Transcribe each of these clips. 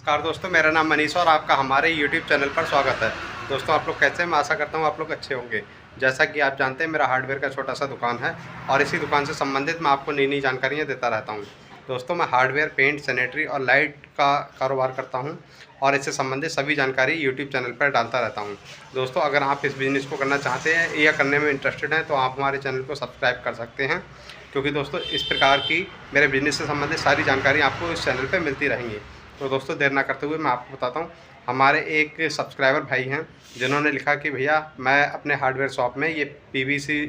नमस्कार दोस्तों, मेरा नाम मनीष और आपका हमारे YouTube चैनल पर स्वागत है। दोस्तों आप लोग कैसे हैं? मैं आशा करता हूँ आप लोग अच्छे होंगे। जैसा कि आप जानते हैं मेरा हार्डवेयर का छोटा सा दुकान है और इसी दुकान से संबंधित मैं आपको नई जानकारियाँ देता रहता हूँ। दोस्तों मैं हार्डवेयर, पेंट, सैनिटरी और लाइट का कारोबार करता हूँ और इससे संबंधित सभी जानकारी यूट्यूब चैनल पर डालता रहता हूँ। दोस्तों अगर आप इस बिज़नेस को करना चाहते हैं या करने में इंटरेस्टेड हैं तो आप हमारे चैनल को सब्सक्राइब कर सकते हैं, क्योंकि दोस्तों इस प्रकार की मेरे बिज़नेस से संबंधित सारी जानकारी आपको इस चैनल पर मिलती रहेंगी। तो दोस्तों देर ना करते हुए मैं आपको बताता हूँ, हमारे एक सब्सक्राइबर भाई हैं जिन्होंने लिखा कि भैया मैं अपने हार्डवेयर शॉप में ये पीवीसी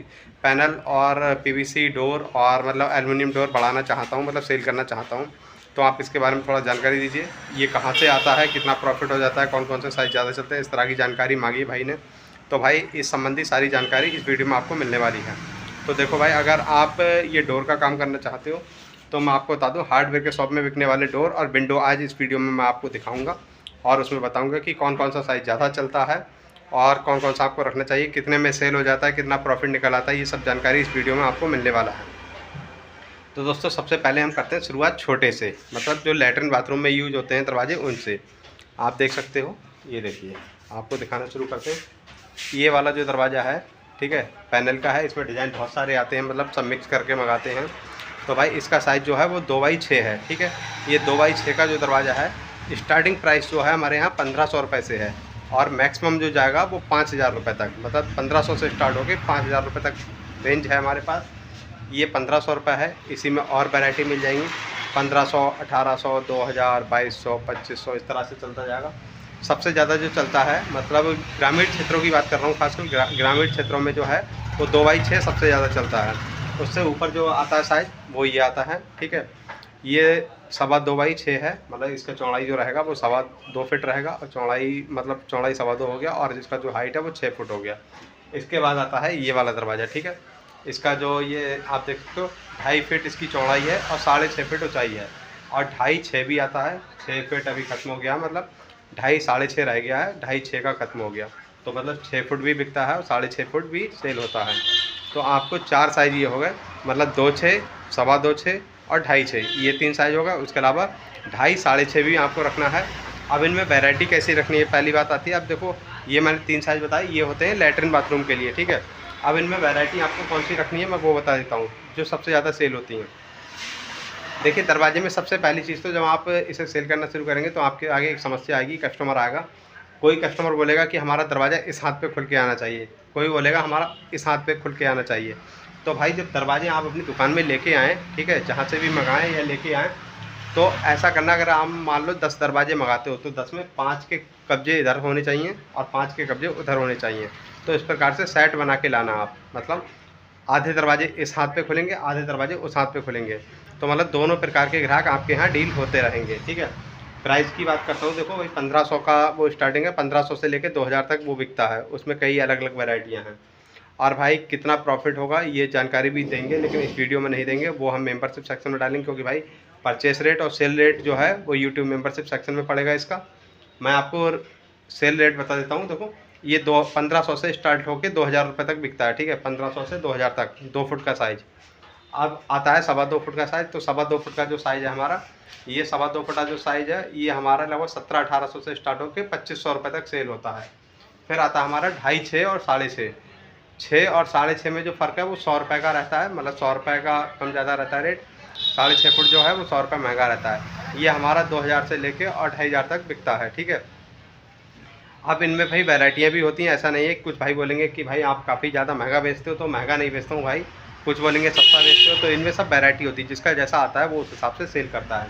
पैनल और पीवीसी डोर और मतलब एल्युमिनियम डोर बढ़ाना चाहता हूँ, मतलब सेल करना चाहता हूँ। तो आप इसके बारे में थोड़ा जानकारी दीजिए, ये कहाँ से आता है, कितना प्रॉफिट हो जाता है, कौन कौन से साइज़ ज़्यादा चलते हैं, इस तरह की जानकारी मांगी भाई ने। तो भाई इस संबंधी सारी जानकारी इस वीडियो में आपको मिलने वाली है। तो देखो भाई, अगर आप ये डोर का काम करना चाहते हो तो मैं आपको बता दूं, हार्डवेयर के शॉप में बिकने वाले डोर और विंडो आज इस वीडियो में मैं आपको दिखाऊंगा और उसमें बताऊंगा कि कौन कौन सा साइज़ ज़्यादा चलता है और कौन कौन सा आपको रखना चाहिए, कितने में सेल हो जाता है, कितना प्रॉफिट निकल आता है, ये सब जानकारी इस वीडियो में आपको मिलने वाला है। तो दोस्तों सबसे पहले हम करते हैं शुरुआत छोटे से, मतलब जो लैट्रिन बाथरूम में यूज होते हैं दरवाजे, उनसे। आप देख सकते हो, ये देखिए आपको दिखाना शुरू करते हैं। ये वाला जो दरवाज़ा है, ठीक है, पैनल का है, इसमें डिज़ाइन बहुत सारे आते हैं, मतलब सब मिक्स करके मंगाते हैं। तो भाई इसका साइज़ जो है वो 2x6 है, ठीक है। ये 2x6 का जो दरवाज़ा है, स्टार्टिंग प्राइस जो है हमारे यहाँ 1500 रुपये से है और मैक्सिमम जो जाएगा वो 5000 रुपये तक, मतलब 1500 से स्टार्ट होकर 5000 रुपये तक रेंज है हमारे पास। ये 1500 रुपये है, इसी में और वैरायटी मिल जाएंगी, 1500, 1800, 2000, 2200, 2500, इस तरह से चलता जाएगा। सबसे ज़्यादा जो चलता है, मतलब ग्रामीण क्षेत्रों की बात कर रहा हूँ, खासकर ग्रामीण क्षेत्रों में जो है वो 2x6 सबसे ज़्यादा चलता है। उससे ऊपर जो आता है साइज़ वो ये आता है, ठीक है। ये 2.25x6 है, मतलब इसका चौड़ाई जो रहेगा वो 2.25 फीट रहेगा और चौड़ाई मतलब चौड़ाई 2.25 हो गया और इसका जो हाइट है वो 6 फुट हो गया। इसके बाद आता है ये वाला दरवाज़ा, ठीक है। इसका जो ये आप देख सकते हो 2.5 फीट इसकी चौड़ाई है और 6.5 फीट ऊंचाई है और 2.5-6 भी आता है। 6 फीट अभी ख़त्म हो गया, मतलब 2.5 6.5 रह गया है, 2.5-6 का ख़त्म हो गया। तो मतलब 6 फुट भी बिकता है और 6.5 फुट भी सेल होता है। तो आपको 4 साइज़ ये हो गए, मतलब 2.6, 2.25 और 2.5-6, ये 3 साइज़ होगा। उसके अलावा 2.5 6.5 भी आपको रखना है। अब इनमें वैरायटी कैसी रखनी है, पहली बात आती है। अब देखो ये मैंने 3 साइज़ बताए, ये होते हैं लैट्रिन बाथरूम के लिए, ठीक है। अब इनमें वैरायटी आपको कौन सी रखनी है मैं वो बता देता हूँ, जो सबसे ज़्यादा सेल होती हैं। देखिए दरवाजे में सबसे पहली चीज़, तो जब आप इसे सेल करना शुरू करेंगे तो आपके आगे एक समस्या आएगी, कस्टमर आएगा। कोई कस्टमर बोलेगा कि हमारा दरवाज़ा इस हाथ पे खुल के आना चाहिए, कोई बोलेगा हमारा इस हाथ पे खुल के आना चाहिए। तो भाई जब दरवाजे आप अपनी दुकान में लेके आएँ, ठीक है, जहाँ से भी मंगाएँ या लेके आएँ, तो ऐसा करना, अगर आप मान लो 10 दरवाजे मंगाते हो तो 10 में 5 के कब्जे इधर होने चाहिए और 5 के कब्जे उधर होने चाहिए। तो इस प्रकार से सेट बना के लाना आप, मतलब आधे दरवाजे इस हाथ पे खुलेंगे, आधे दरवाजे उस हाथ पे खुलेंगे। तो मतलब दोनों प्रकार के ग्राहक आपके यहाँ डील होते रहेंगे, ठीक है। प्राइस की बात करता हूँ, देखो भाई 1500 का वो स्टार्टिंग है, 1500 से लेकर 2000 तक वो बिकता है, उसमें कई अलग अलग वैरायटियाँ हैं। और भाई कितना प्रॉफिट होगा ये जानकारी भी देंगे, लेकिन इस वीडियो में नहीं देंगे, वो हम मेंबरशिप सेक्शन में डालेंगे, क्योंकि भाई परचेस रेट और सेल रेट जो है वो यूट्यूब मेंबरशिप सेक्शन में पड़ेगा इसका। मैं आपको सेल रेट बता देता हूँ। देखो ये 1500 से स्टार्ट होकर 2000 रुपये तक बिकता है, ठीक है, 1500 से 2000 तक 2 फुट का साइज़। अब आता है 2.25 फुट का साइज़। तो 2.25 फुट का जो साइज़ है हमारा, ये 2.25 फुट का जो साइज़ है ये हमारा लगभग 1700-1800 से स्टार्ट होकर 2500 रुपये तक सेल होता है। फिर आता है हमारा 2.5-6 और 6.5। 6 और 6.5 में जो फ़र्क है वो 100 रुपये का रहता है, मतलब 100 रुपये का कम ज़्यादा रहता है रेट। 6.5 फुट जो है वो 100 रुपये महंगा रहता है। ये हमारा 2000 से लेके और 2500 तक बिकता है, ठीक है। अब इनमें भाई वैरायटियाँ भी होती हैं, ऐसा नहीं है। कुछ भाई बोलेंगे कि भाई आप काफ़ी ज़्यादा महंगा बेचते हो, तो महंगा नहीं बेचता हूँ भाई। कुछ बोलेंगे सस्ता बेचते हो, तो इनमें सब वैरायटी होती है, जिसका जैसा आता है वो उस हिसाब से सेल करता है।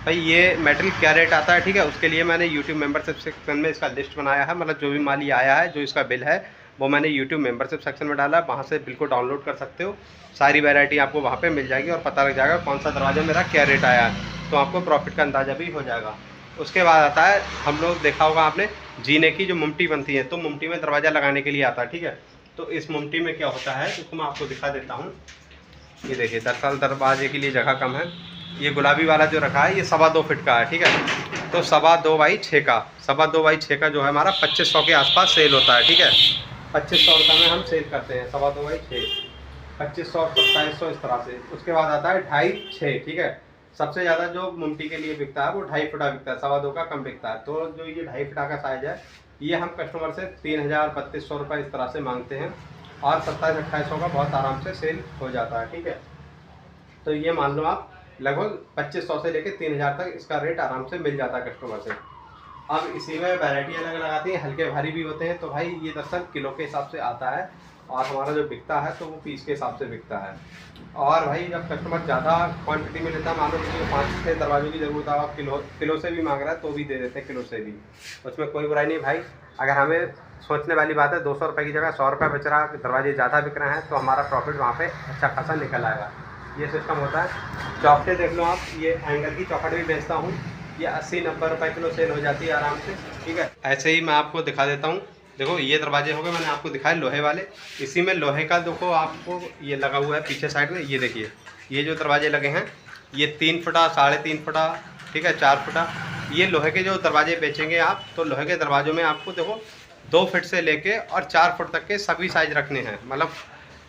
भाई ये मटेरियल क्या रेट आता है, ठीक है, उसके लिए मैंने यूट्यूब मेंबरशिप सेक्शन में इसका लिस्ट बनाया है, मतलब जो भी माल ये आया है, जो इसका बिल है वो मैंने यूट्यूब मेंबरशिप सेक्शन में डाला है, वहाँ से बिल को डाउनलोड कर सकते हो। सारी वैरायटी आपको वहाँ पे मिल जाएगी और पता लग जाएगा कौन सा दरवाज़ा मेरा क्या रेट आया है, तो आपको प्रॉफिट का अंदाज़ा भी हो जाएगा। उसके बाद आता है, हम लोग देखा होगा आपने, जीने की जो मुमटी बनती है, तो मुमटी में दरवाज़ा लगाने के लिए आता है, ठीक है। तो इस मुमटी में क्या होता है, इसको मैं आपको दिखा देता हूँ। ये देखिए, दरअसल दरवाजे के लिए जगह कम है। ये गुलाबी वाला जो रखा है ये 2.25 फीट का है, ठीक है। तो 2.25x6 का 2.25x6 का जो है हमारा 2500 के आसपास सेल होता है, ठीक है। 2500 रुपये में हम सेल करते हैं 2.25x6, 2500 2700 इस तरह से। उसके बाद आता है 2.5-6, ठीक है। सबसे ज़्यादा जो मुमटी के लिए बिकता है वो 2.5 फुटा बिकता है, 2.25 का कम बिकता है। तो जो ये 2.5 फुटा का साइज़ है ये हम कस्टमर से 3000-3200 रुपये इस तरह से मांगते हैं और 2700-2800 का बहुत आराम से सेल हो जाता है, ठीक है। तो ये मान लो आप लगभग 2500 से लेकर 3000 तक इसका रेट आराम से मिल जाता है कस्टमर से। अब इसी में वैरायटी अलग अलग आती है, हल्के भारी भी होते हैं। तो भाई ये दरअसल किलो के हिसाब से आता है और हमारा जो बिकता है तो वो पीस के हिसाब से बिकता है। और भाई जब कस्टमर ज़्यादा क्वांटिटी में लेता है, मान लो किसी को 5-6 दरवाज़ों की ज़रूरत है, आप किलो से भी मांग रहा है तो भी दे देते हैं, किलो से भी, उसमें कोई बुराई नहीं भाई। अगर हमें सोचने वाली बात है 200 रुपये की जगह 100 रुपये बच रहा, दरवाजे ज़्यादा बिक रहे हैं तो हमारा प्रॉफिट वहाँ पे अच्छा खासा निकल आएगा। ये सिस्टम होता है। चौखटें देख लो आप, ये एंगल की चौखट भी बेचता हूँ, ये 80-90 रुपये किलो सेल हो जाती है आराम से, ठीक है। ऐसे ही मैं आपको दिखा देता हूँ। देखो ये दरवाजे हो गए, मैंने आपको दिखाए लोहे वाले। इसी में लोहे का देखो आपको ये लगा हुआ है पीछे साइड में, ये देखिए ये जो दरवाजे लगे हैं ये 3 फुटा, 3.5 फुटा, ठीक है, 4 फुटा। ये लोहे के जो दरवाजे बेचेंगे आप, तो लोहे के दरवाजों में आपको देखो 2 फीट से लेके और 4 फुट तक के सभी साइज रखने हैं। मतलब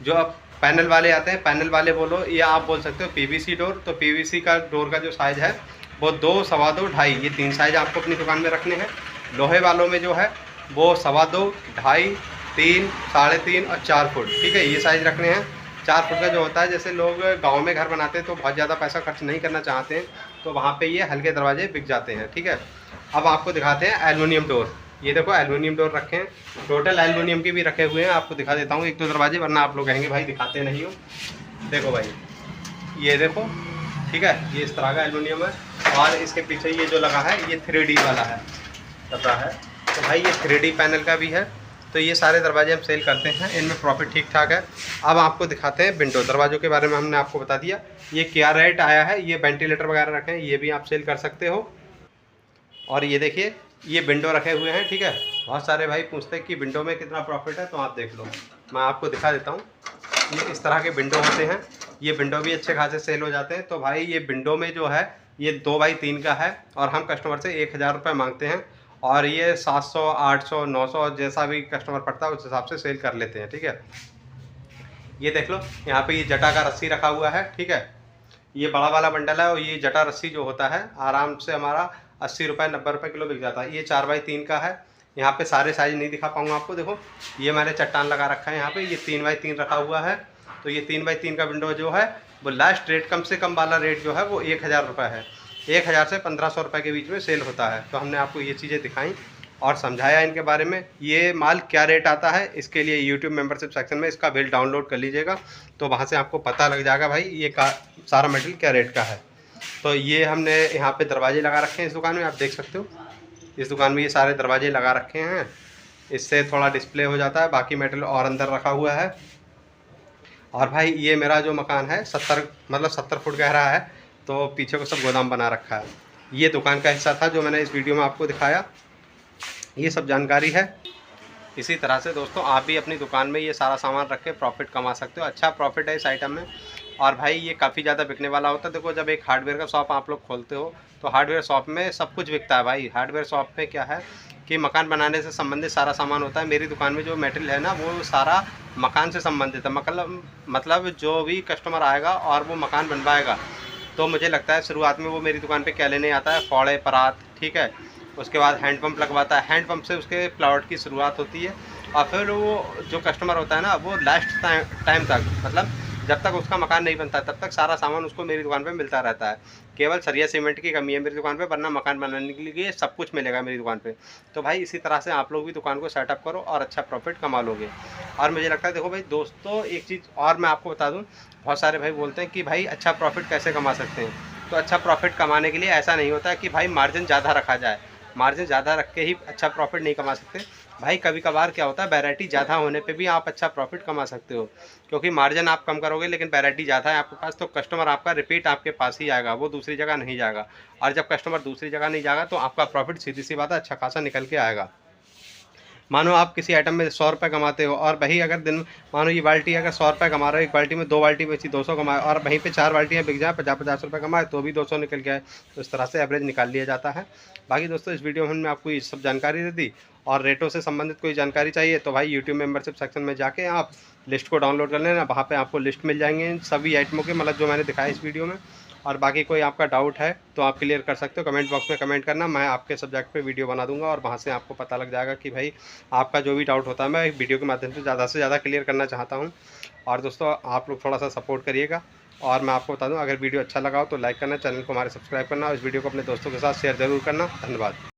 जो आप पैनल वाले आते हैं, पैनल वाले बोलो या आप बोल सकते हो पीवीसी डोर, तो पीवीसी का डोर का जो साइज़ है वो 2, 2.25, 2.5, ये 3 साइज़ आपको अपनी दुकान में रखने हैं। लोहे वालों में जो है वो 2.25, 2.5, 3, 3.5 और 4 फुट, ठीक है, ये साइज़ रखने हैं। 4 फुट का जो होता है, जैसे लोग गांव में घर बनाते हैं तो बहुत ज़्यादा पैसा खर्च नहीं करना चाहते हैं, तो वहाँ पे ये हल्के दरवाजे बिक जाते हैं, ठीक है। अब आपको दिखाते हैं एल्युमिनियम डोर। ये देखो एल्युमिनियम डोर रखे हैं, टोटल एल्युमिनियम के भी रखे हुए हैं। आपको दिखा देता हूँ 1-2 दरवाजे, वरना आप लोग कहेंगे भाई दिखाते नहीं हो। देखो भाई ये देखो, ठीक है, ये इस तरह का एल्युमिनियम है और इसके पीछे ये जो लगा है ये 3D वाला है, पता है। तो भाई ये 3D पैनल का भी है। तो ये सारे दरवाजे हम सेल करते हैं, इनमें प्रॉफिट ठीक ठाक है। अब आपको दिखाते हैं विंडो। दरवाज़ों के बारे में हमने आपको बता दिया, ये क्या रेट आया है, ये वेंटिलेटर वगैरह रखे हैं, ये भी आप सेल कर सकते हो। और ये देखिए ये विंडो रखे हुए हैं, ठीक है। बहुत सारे भाई पूछते हैं कि विंडो में कितना प्रॉफिट है, तो आप देख लो, मैं आपको दिखा देता हूँ। ये इस तरह के विंडो होते हैं, ये विंडो भी अच्छे खासे सेल हो जाते हैं। तो भाई ये विंडो में जो है ये 2x3 का है और हम कस्टमर से 1000 रुपये मांगते हैं और ये 700, 800, 900 जैसा भी कस्टमर पड़ता है उस हिसाब से सेल कर लेते हैं, ठीक है। ये देख लो यहाँ पे ये जटा का रस्सी रखा हुआ है, ठीक है। ये बड़ा वाला बंडल है और ये जटा रस्सी जो होता है आराम से हमारा 80 रुपये 90 रुपये किलो बिक जाता है। ये 4x3 का है। यहाँ पे सारे साइज नहीं दिखा पाऊँगा आपको। देखो ये मैंने चट्टान लगा रखा है यहाँ पे, ये 3x3 रखा हुआ है। तो ये 3x3 का विंडो जो है वो लास्ट रेट कम से कम वाला रेट जो है वो 1000 रुपये है। 1000 से 1500 रुपये के बीच में सेल होता है। तो हमने आपको ये चीज़ें दिखाई और समझाया इनके बारे में। ये माल क्या रेट आता है, इसके लिए यूट्यूब मेंबरशिप सेक्शन में इसका बिल डाउनलोड कर लीजिएगा, तो वहाँ से आपको पता लग जाएगा भाई ये सारा मटेरियल क्या रेट का है। तो ये हमने यहाँ पे दरवाजे लगा रखे हैं इस दुकान में, आप देख सकते हो। इस दुकान में ये सारे दरवाजे लगा रखे हैं, इससे थोड़ा डिस्प्ले हो जाता है, बाकी मटेरियल और अंदर रखा हुआ है। और भाई ये मेरा जो मकान है 70 फुट गहरा है, तो पीछे को सब गोदाम बना रखा है। ये दुकान का हिस्सा था जो मैंने इस वीडियो में आपको दिखाया, ये सब जानकारी है। इसी तरह से दोस्तों आप भी अपनी दुकान में ये सारा सामान रख के प्रॉफिट कमा सकते हो। अच्छा प्रॉफिट है इस आइटम में और भाई ये काफ़ी ज़्यादा बिकने वाला होता है। देखो जब एक हार्डवेयर का शॉप आप लोग खोलते हो तो हार्डवेयर शॉप में सब कुछ बिकता है भाई। हार्डवेयर शॉप में क्या है कि मकान बनाने से संबंधित सारा सामान होता है। मेरी दुकान में जो मटेरियल है ना वो सारा मकान से संबंधित है। मतलब जो भी कस्टमर आएगा और वो मकान बनवाएगा तो मुझे लगता है शुरुआत में वो मेरी दुकान पे क्या लेने आता है, फौड़े, परात, ठीक है। उसके बाद हैंडपम्प लगवाता है, हैंडपम्प से उसके प्लॉट की शुरुआत होती है और फिर वो जो कस्टमर होता है ना वो लास्ट टाइम तक, मतलब जब तक उसका मकान नहीं बनता तब तक सारा सामान उसको मेरी दुकान पे मिलता रहता है। केवल सरिया सीमेंट की कमी है मेरी दुकान पे, वरना मकान बनाने के लिए सब कुछ मिलेगा मेरी दुकान पे। तो भाई इसी तरह से आप लोग भी दुकान को सेटअप करो और अच्छा प्रॉफिट कमा लोगे। और मुझे लगता है देखो भाई दोस्तों एक चीज़ और मैं आपको बता दूँ, बहुत सारे भाई बोलते हैं कि भाई अच्छा प्रॉफिट कैसे कमा सकते हैं। तो अच्छा प्रॉफिट कमाने के लिए ऐसा नहीं होता है कि भाई मार्जिन ज़्यादा रखा जाए, मार्जिन ज़्यादा रख के ही अच्छा प्रॉफिट नहीं कमा सकते भाई। कभी कभार क्या होता है वैरायटी ज़्यादा होने पे भी आप अच्छा प्रॉफिट कमा सकते हो, क्योंकि मार्जिन आप कम करोगे लेकिन वैरायटी ज़्यादा है आपके पास, तो कस्टमर आपका रिपीट आपके पास ही आएगा, वो दूसरी जगह नहीं जाएगा। और जब कस्टमर दूसरी जगह नहीं जाएगा तो आपका प्रॉफिट सीधी सी बात है अच्छा खासा निकल के आएगा। मानो आप किसी आइटम में 100 रुपये कमाते हो और वही अगर दिन मानो ये बाल्टी अगर 100 रुपये कमा रहे हो, एक बाल्टी में 2 बाल्टी बेची 200 कमाए और वहीं पे 4 बाल्टियाँ बिक जाए 50-50 रुपये कमाए तो भी 200 निकल गया है। तो इस तरह से एवरेज निकाल लिया जाता है। बाकी दोस्तों इस वीडियो में हमने आपको ये सब जानकारी दे दी और रेटों से संबंधित कोई जानकारी चाहिए तो भाई यूट्यूब मेंबरशिप सेक्शन में जाके आप लिस्ट को डाउनलोड कर लेना, वहाँ पर आपको लिस्ट मिल जाएंगे सभी आइटमों के, मतलब जो मैंने दिखाया इस वीडियो में। और बाकी कोई आपका डाउट है तो आप क्लियर कर सकते हो, कमेंट बॉक्स में कमेंट करना, मैं आपके सब्जेक्ट पे वीडियो बना दूंगा और वहाँ से आपको पता लग जाएगा कि भाई आपका जो भी डाउट होता है मैं एक वीडियो के माध्यम से ज़्यादा क्लियर करना चाहता हूँ। और दोस्तों आप लोग थोड़ा सा सपोर्ट करिएगा। और मैं आपको बता दूं, अगर वीडियो अच्छा लगा हो तो लाइक करना, चैनल को हमारे सब्सक्राइब करना और इस वीडियो को अपने दोस्तों के साथ शेयर ज़रूर करना। धन्यवाद।